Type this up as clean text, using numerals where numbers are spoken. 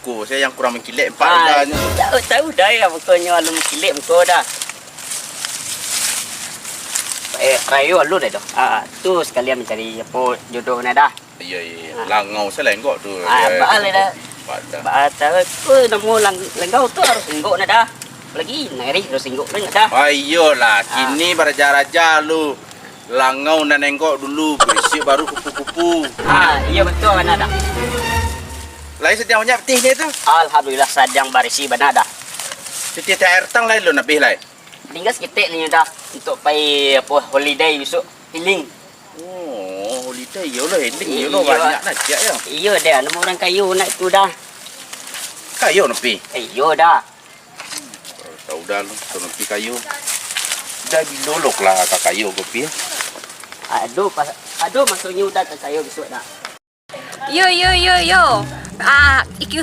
buku. Saya yang kurang mengkilik empat harganya. Tahu dah ya pokoknya lu kilik muka dah. Rayu lu dah tu. Tu sekalian mencari apa jodoh nak dah. Ya. Langau saya lenggok tu. Baal dah. Baal tahu namo lenggau tu harus enggok nak dah. Lagi nari harus enggok nak dah. Ayolah, kini beraja-raja lu. Langau dan nenggok dulu, berisik baru kupu-kupu. Iya betul mana dah. Lain setiap banyak petih ni tu. Alhamdulillah sedang barisi benar dah. Setiap air tang lain lu nak pilih lain. Tinggal sekitik ni dah untuk pergi apa holiday besok healing. Oh, holiday yo lah healing yo lah banyak nak siap ya. Iya dah, nama orang kayu nak tu dah. Kayu nak pi. Iya dah. Tahu dah lu, tu nak pi kayu. Dah bilolok lah kak kayu kopi. Aduh maksudnya udah ke kayu besok dah. Yo. IQ